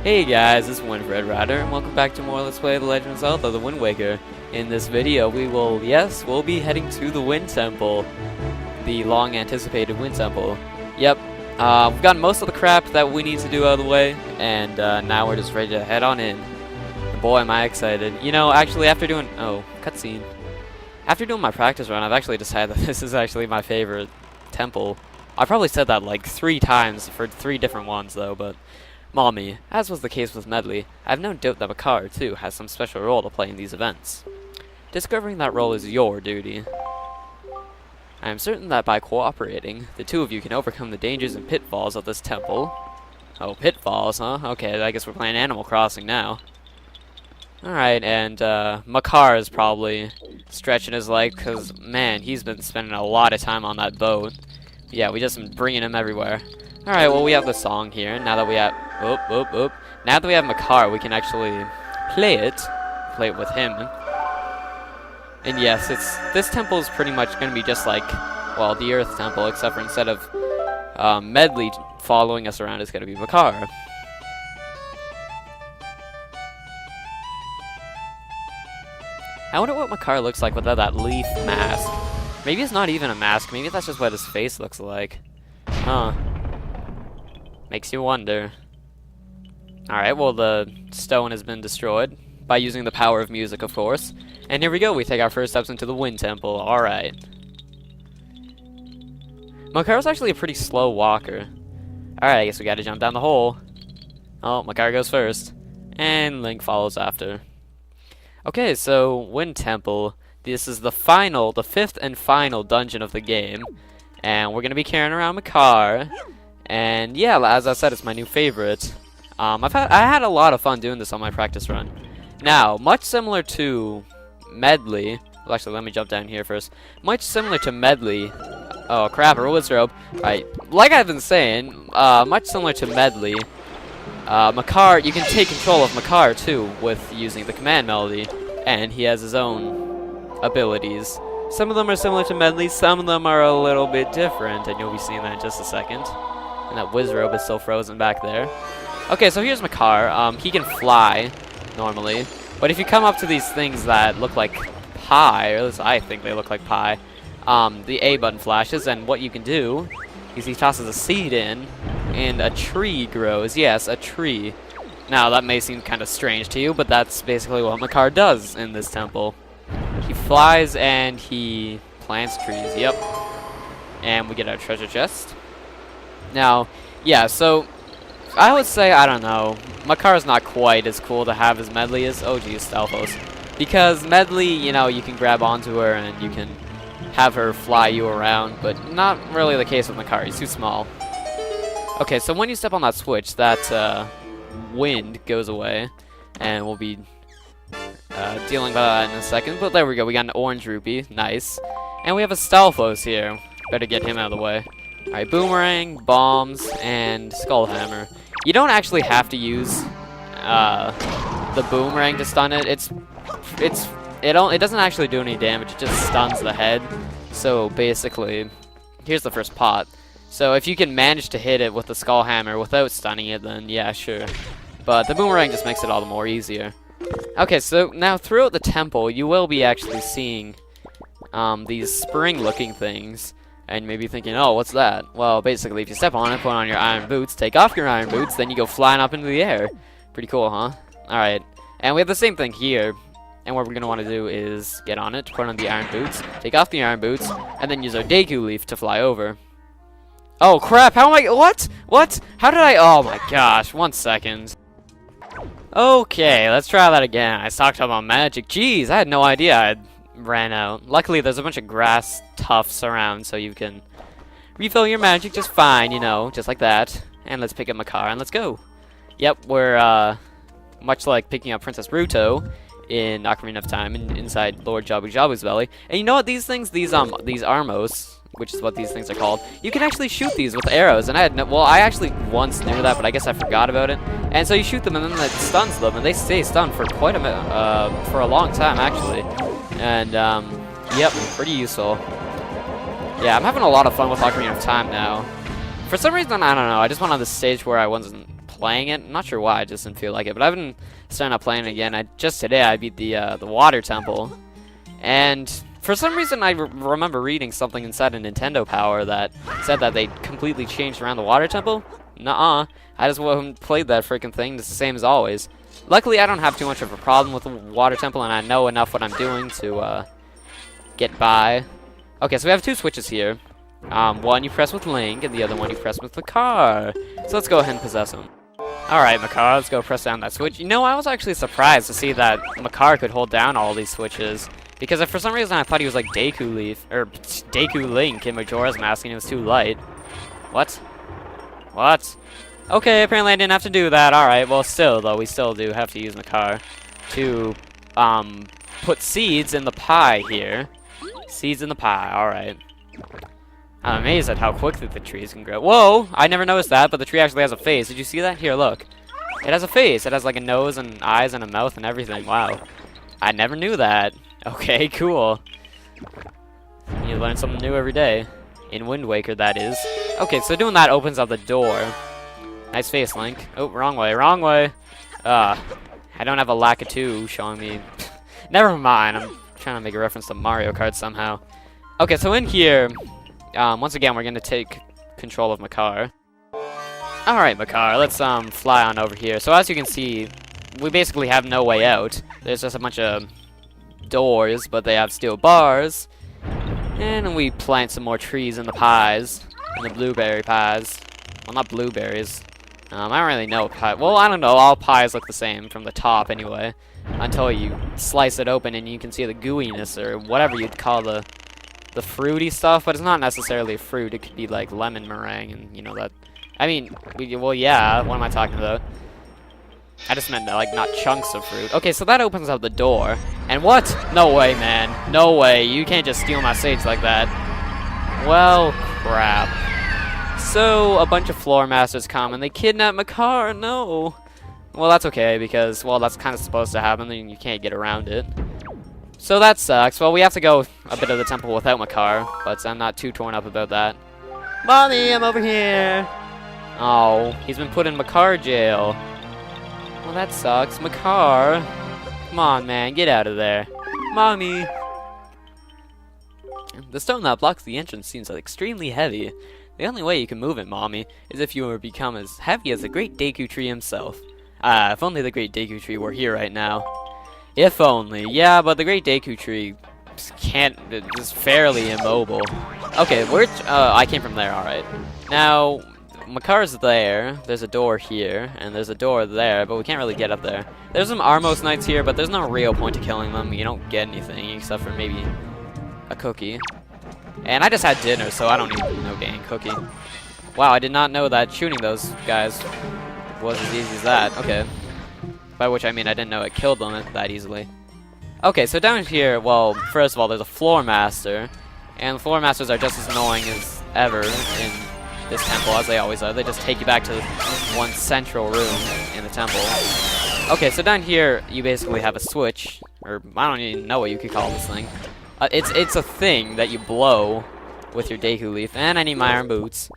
Hey guys, it's Winfred Rider, and welcome back to more Let's Play The Legend of Zelda: The Wind Waker. In this video, we'll be heading to the Wind Temple, the long-anticipated Wind Temple. Yep, we've gotten most of the crap that we need to do out of the way, and now we're just ready to head on in. Boy, am I excited. You know, actually, after doing... Oh, cutscene. After doing my practice run, I've actually decided that this is actually my favorite temple. I probably said that like 3 times for 3 different ones, though, but... Mommy, as was the case with Medley, I have no doubt that Makar, too, has some special role to play in these events. Discovering that role is your duty. I am certain that by cooperating, the two of you can overcome the dangers and pitfalls of this temple. Oh, pitfalls, huh? Okay, I guess we're playing Animal Crossing now. Alright, and Makar is probably stretching his leg, because, man, he's been spending a lot of time on that boat. Yeah, we just been bringing him everywhere. Alright, well, we have the song here. Now that we have... Now that we have Makar, we can actually play it with him. And yes, this temple is pretty much going to be just like, well, the Earth Temple, except for instead of Medley following us around, it's going to be Makar. I wonder what Makar looks like without that leaf mask. Maybe it's not even a mask. Maybe that's just what his face looks like. Huh. Makes you wonder. Alright, well, the stone has been destroyed by using the power of music, of course. And here we go, we take our first steps into the Wind Temple. Alright. Makar's actually a pretty slow walker. Alright, I guess we gotta jump down the hole. Oh, Makar goes first. And Link follows after. Okay, so, Wind Temple. This is the 5th and final dungeon of the game. And we're gonna be carrying around Makar. And yeah, as I said, it's my new favorite. I had a lot of fun doing this on my practice run. Now, much similar to Medley. Well, actually, let me jump down here first. Much similar to Medley. Oh crap, a wizrobe. Right, like I've been saying, much similar to Medley. Makar, you can take control of Makar too with using the command melody, and he has his own abilities. Some of them are similar to Medley, some of them are a little bit different, and you'll be seeing that in just a second. And that wizrobe is still frozen back there. Okay, so here's Makar. He can fly, normally. But if you come up to these things that look like pie, or at least I think they look like pie, the A button flashes, and what you can do is he tosses a seed in, and a tree grows. Yes, a tree. Now, that may seem kind of strange to you, but that's basically what Makar does in this temple. He flies, and he plants trees. Yep. And we get our treasure chest. Now, yeah, so I would say, I don't know, Makar's not quite as cool to have as Medley is. Oh geez, TLoZ. Because Medley, you know, you can grab onto her and you can have her fly you around, but not really the case with Makar. He's too small. Okay, so when you step on that switch, that wind goes away, and we'll be dealing with that in a second. But there we go, we got an orange rupee, nice. And we have a TLoZ here. Better get him out of the way. Alright, boomerang, bombs, and skull hammer. You don't actually have to use the boomerang to stun it. It doesn't actually do any damage. It just stuns the head. So basically, here's the first pot. So if you can manage to hit it with the skull hammer without stunning it, then yeah, sure. But the boomerang just makes it all the more easier. Okay, so now throughout the temple, you will be actually seeing these spring-looking things. And maybe thinking, oh, what's that? Well, basically, if you step on it, put on your iron boots, take off your iron boots, then you go flying up into the air. Pretty cool, huh? Alright. And we have the same thing here. And what we're going to want to do is get on it, put on the iron boots, take off the iron boots, and then use our Deku Leaf to fly over. Oh, crap! How am I... What? What? How did I... Oh, my gosh. 1 second. Okay, let's try that again. I stocked up on magic. Jeez, I had no idea I'd ran out. Luckily, there's a bunch of grass tufts around, so you can refill your magic just fine, you know, just like that. And let's pick up Makar, and let's go. Yep, we're, much like picking up Princess Ruto in Ocarina of Time inside Lord Jabu Jabu's belly. And you know what, these things, these Armos, which is what these things are called, you can actually shoot these with arrows, and I had no, well, I actually once knew that, but I guess I forgot about it. And so you shoot them, and then it stuns them, and they stay stunned for quite for a long time, actually. And, yep, pretty useful. Yeah, I'm having a lot of fun with Ocarina of Time now. For some reason, I don't know, I just went on this stage where I wasn't playing it. I'm not sure why, I just didn't feel like it. But I've been starting up playing it again. Just today I beat the water temple. And for some reason I remember reading something inside of Nintendo Power that said that they completely changed around the water temple. Nuh-uh. I just played that freaking thing. It's the same as always. Luckily, I don't have too much of a problem with the water temple, and I know enough what I'm doing to get by. Okay, so we have two switches here. One you press with Link, and the other one you press with Makar. So let's go ahead and possess him. Alright, Makar, let's go press down that switch. You know, I was actually surprised to see that Makar could hold down all these switches. Because for some reason I thought he was like Deku Link in Majora's Mask, and it was too light. What? What? Okay, apparently I didn't have to do that. Alright, well still, though, we still do have to use Makar to, put seeds in the pie here. Seeds in the pie, alright. I'm amazed at how quickly the trees can grow. Whoa! I never noticed that, but the tree actually has a face. Did you see that? Here, look. It has a face. It has like a nose and eyes and a mouth and everything. Wow. I never knew that. Okay, cool. You learn something new every day. In Wind Waker, that is. Okay, so doing that opens up the door. Nice face, Link. Oh, wrong way, wrong way. I don't have a Lakitu showing me. Never mind, I'm trying to make a reference to Mario Kart somehow. Okay, so in here, once again, we're going to take control of Makar. Alright, Makar, let's fly on over here. So as you can see, we basically have no way out. There's just a bunch of doors, but they have steel bars. And we plant some more trees in the pies, in the blueberry pies. Well, not blueberries. I don't really know pie. Well, I don't know. All pies look the same from the top, anyway, until you slice it open and you can see the gooiness or whatever you'd call the fruity stuff. But it's not necessarily fruit. It could be like lemon meringue, and you know that. I mean, well, yeah. What am I talking about? I just meant like not chunks of fruit. Okay, so that opens up the door. And what? No way, man. No way. You can't just steal my sage like that. Well, crap. So, a bunch of floor masters come and they kidnap Makar. No. Well, that's okay because, well, that's kind of supposed to happen and you can't get around it. So that sucks. Well, we have to go a bit of the temple without Makar, but I'm not too torn up about that. Mommy, I'm over here. Oh, he's been put in Makar jail. Well, that sucks. Makar. Come on, man. Get out of there. Mommy. The stone that blocks the entrance seems extremely heavy. The only way you can move it, Mommy, is if you were to become as heavy as the Great Deku Tree himself. If only the Great Deku Tree were here right now. If only. Yeah, but the Great Deku Tree is fairly immobile. Okay, I came from there, alright. Now, Makar's there. There's a door here, and there's a door there, but we can't really get up there. There's some Armos Knights here, but there's no real point to killing them. You don't get anything, except for maybe a cookie. And I just had dinner, so I don't need no dang cookie. Wow, I did not know that shooting those guys was as easy as that. Okay. By which I mean I didn't know it killed them that easily. Okay, so down here, well, first of all, there's a floor master. And the floor masters are just as annoying as ever in this temple, as they always are. They just take you back to one central room in the temple. Okay, so down here, you basically have a switch. Or, I don't even know what you could call this thing. It's a thing that you blow with your Deku Leaf, and I need my iron boots.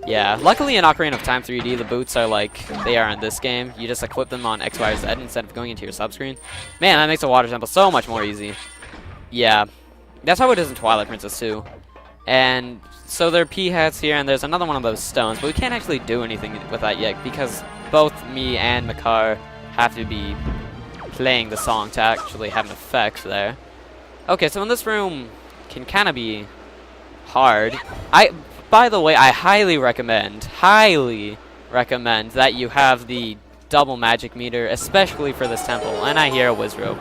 Yeah, luckily in Ocarina of Time 3D, the boots are like they are in this game. You just equip them on X, Y, or Z instead of going into your subscreen. Man, that makes the water temple so much more easy. Yeah, that's how it is in Twilight Princess too. And so there are pea hats here, and there's another one of those stones, but we can't actually do anything with that yet because both me and Makar have to be playing the song to actually have an effect there. Okay, so in this room can kind of be hard. By the way, I highly recommend that you have the double magic meter, especially for this temple. And I hear a Wizrobe.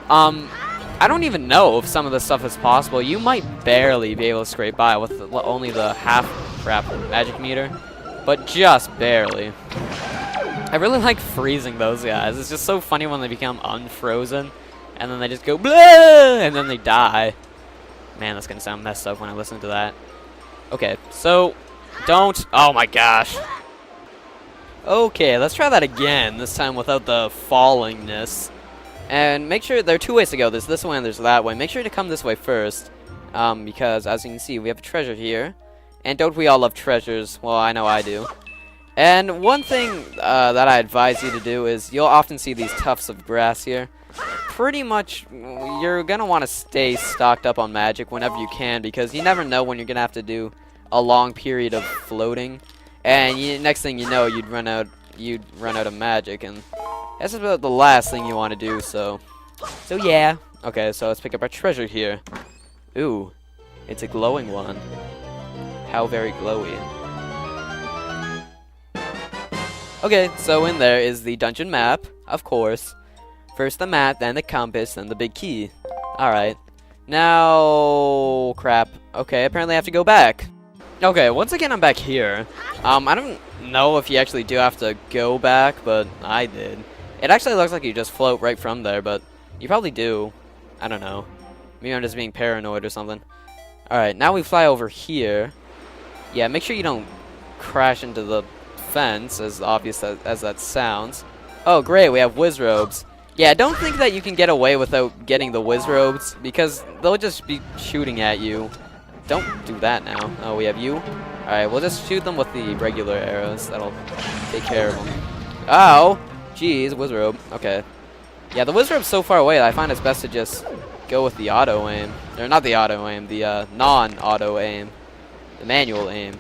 I don't even know if some of this stuff is possible. You might barely be able to scrape by with only the half-crap magic meter, but just barely. I really like freezing those guys. It's just so funny when they become unfrozen. And then they just go, blah, and then they die. Man, that's going to sound messed up when I listen to that. Okay, so, don't, oh my gosh. Okay, let's try that again, this time without the fallingness. And make sure, there are two ways to go, there's this way and there's that way. Make sure to come this way first, because as you can see, we have a treasure here. And don't we all love treasures? Well, I know I do. And one thing that I advise you to do is you'll often see these tufts of grass here. Pretty much, you're going to want to stay stocked up on magic whenever you can, because you never know when you're going to have to do a long period of floating. And next thing you know, you'd run out of magic, and that's about the last thing you want to do, so yeah. Okay, so let's pick up our treasure here. Ooh, it's a glowing one. How very glowy. Okay, so in there is the dungeon map, of course. First the map, then the compass, then the big key. Alright. Now... crap. Okay, apparently I have to go back. Okay, once again I'm back here. I don't know if you actually do have to go back, but I did. It actually looks like you just float right from there, but you probably do. I don't know. Maybe I'm just being paranoid or something. Alright, now we fly over here. Yeah, make sure you don't crash into the fence, as obvious as that sounds. Oh, great, we have whiz robes. Yeah, don't think that you can get away without getting the whiz robes, because they'll just be shooting at you. Don't do that now. Oh, we have you. Alright, we'll just shoot them with the regular arrows. That'll take care of them. Oh! Jeez, whiz robe. Okay. Yeah, the whiz robe's so far away that I find it's best to just go with the auto aim. Or not the auto aim, the non-auto aim. The manual aim.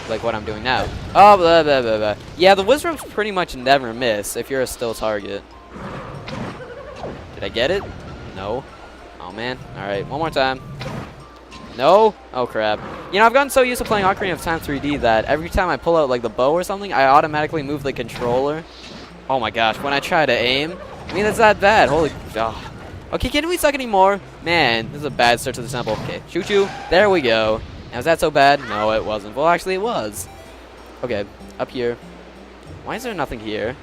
Like what I'm doing now. Oh, blah, blah, blah, blah. Yeah, the whiz robes pretty much never miss if you're a still target. Did I get it? No. Oh, man. Alright, one more time. No? Oh, crap. You know, I've gotten so used to playing Ocarina of Time 3D that every time I pull out, like, the bow or something, I automatically move the controller. Oh, my gosh. When I try to aim, I mean, that's that bad. Holy... oh. Okay, can we suck anymore? Man, this is a bad start to the temple. Okay, shoot you. There we go. Now, is that so bad? No, it wasn't. Well, actually, it was. Okay, up here. Why is there nothing here?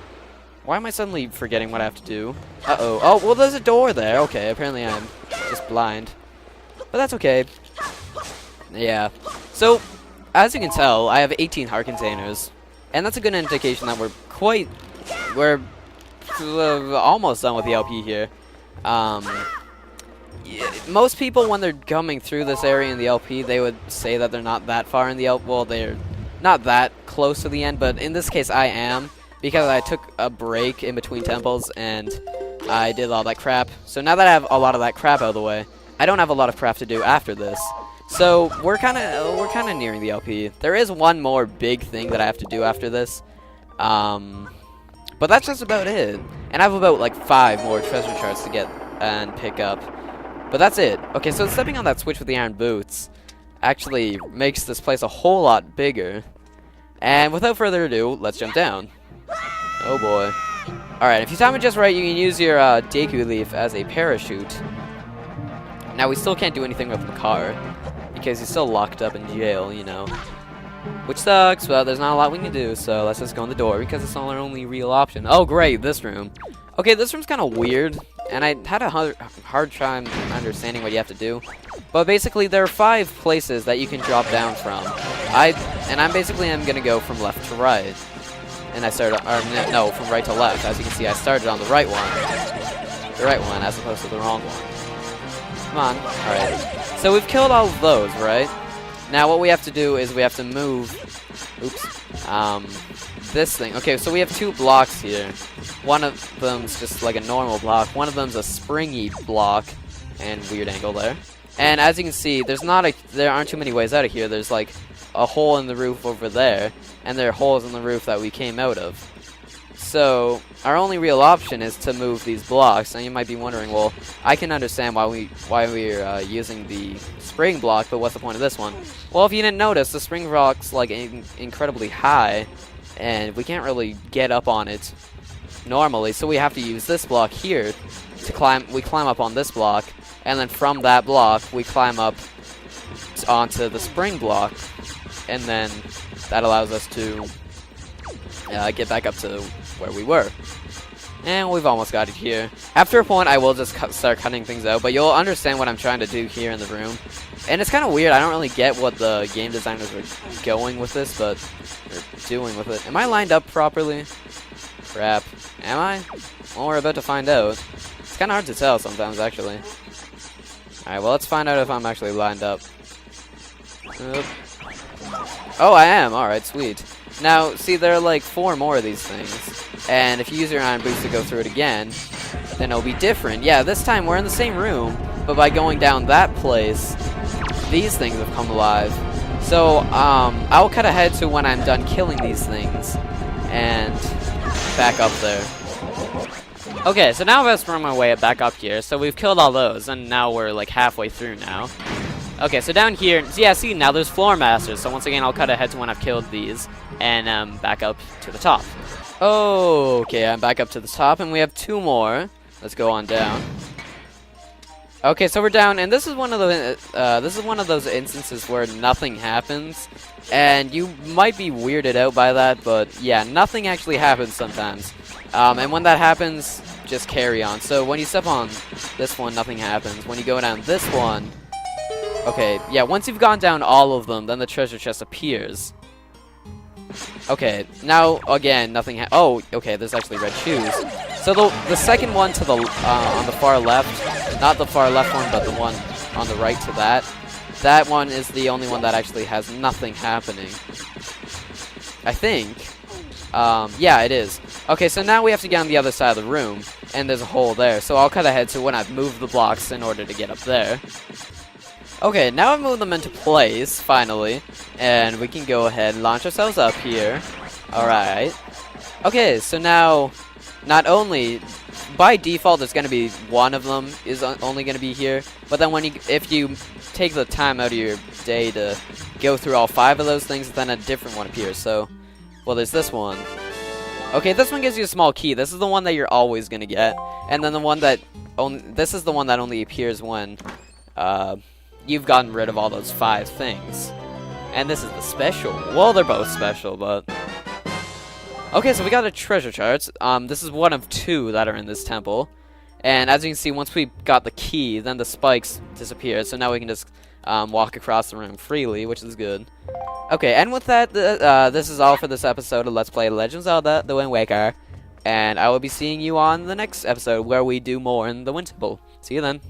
Why am I suddenly forgetting what I have to do? Uh-oh. Oh, well, there's a door there. Okay, apparently I'm just blind. But that's okay. Yeah. So, as you can tell, I have 18 heart containers. And that's a good indication that we're almost done with the LP here. Yeah, most people, when they're coming through this area in the LP, they would say that they're not that far in the LP. Well, they're not that close to the end, but in this case, I am, because I took a break in between temples, and I did all that crap. So now that I have a lot of that crap out of the way, I don't have a lot of crap to do after this. So we're kind of nearing the LP. There is one more big thing that I have to do after this, but that's just about it. And I have about like 5 more treasure charts to get and pick up. But that's it. Okay, so stepping on that switch with the iron boots actually makes this place a whole lot bigger. And without further ado, let's jump down. Oh boy. Alright, if you time it just right, you can use your Deku Leaf as a parachute. Now, we still can't do anything with Makar, because he's still locked up in jail, you know. Which sucks, but there's not a lot we can do, so let's just go in the door, because it's our only real option. Oh, great, this room. Okay, this room's kind of weird, and I had a hard time understanding what you have to do. But basically, there are 5 places that you can drop down from. I'm basically going to go from left to right. And I started, no, from right to left. As you can see, I started on the right one. The right one, as opposed to the wrong one. Come on. Alright. So we've killed all of those, right? Now what we have to do is we have to move... oops. This thing. Okay, so we have 2 blocks here. One of them's just like a normal block. One of them's a springy block. And weird angle there. And as you can see, there aren't too many ways out of here. There's like a hole in the roof over there. And there are holes in the roof that we came out of. So, our only real option is to move these blocks. And you might be wondering, well, I can understand why we're using the spring block, but what's the point of this one? Well, if you didn't notice, the spring block's like incredibly high, and we can't really get up on it normally, so we have to use this block here to climb. We climb up on this block, and then from that block, we climb up onto the spring block, and then that allows us to get back up to where we were. And we've almost got it here. After a point, I will just start cutting things out, but you'll understand what I'm trying to do here in the room. And it's kind of weird. I don't really get what the game designers were going with this, but they're doing with it. Am I lined up properly? Crap. Am I? Well, we're about to find out. It's kind of hard to tell sometimes, actually. Alright, well, let's find out if I'm actually lined up. Oh, I am. Alright, sweet. Now, see, there are like 4 more of these things. And if you use your iron boots to go through it again, then it'll be different. Yeah, this time we're in the same room, but by going down that place, these things have come alive. So, I'll cut ahead to when I'm done killing these things, and back up there. Okay, so now I've run my way back up here, so we've killed all those, and now we're like halfway through now. Okay, so down here, yeah, see, now there's floor masters, so once again, I'll cut ahead to when I've killed these, and back up to the top. Okay, I'm back up to the top, and we have 2 more. Let's go on down. Okay, so we're down, and this is one of those instances where nothing happens, and you might be weirded out by that, but yeah, nothing actually happens sometimes. And when that happens, just carry on. So when you step on this one, nothing happens. When you go down this one, okay, yeah, once you've gone down all of them, then the treasure chest appears. Okay, now again, nothing oh, okay, there's actually red shoes. So the second one to the on the far left, not the far left one, but the one on the right to that one is the only one that actually has nothing happening. I think. Yeah, it is. Okay, so now we have to get on the other side of the room, and there's a hole there. So I'll cut ahead to when I've moved the blocks in order to get up there. Okay, now I've moved them into place, finally, and we can go ahead and launch ourselves up here. Alright. Okay, so now, not only, by default, there's going to be one of them is only going to be here, but then if you take the time out of your day to go through all 5 of those things, then a different one appears. So, well, there's this one. Okay, this one gives you a small key. This is the one that you're always going to get, and then the one that this is the one that only appears when you've gotten rid of all those 5 things. And this is the special. Well, they're both special, but okay, so we got a treasure chart. This is one of 2 that are in this temple. And as you can see, once we got the key, then the spikes disappeared. So now we can just walk across the room freely, which is good. Okay, and with that, this is all for this episode of Let's Play Legend of Zelda: The Wind Waker. And I will be seeing you on the next episode, where we do more in the Wind Temple. See you then.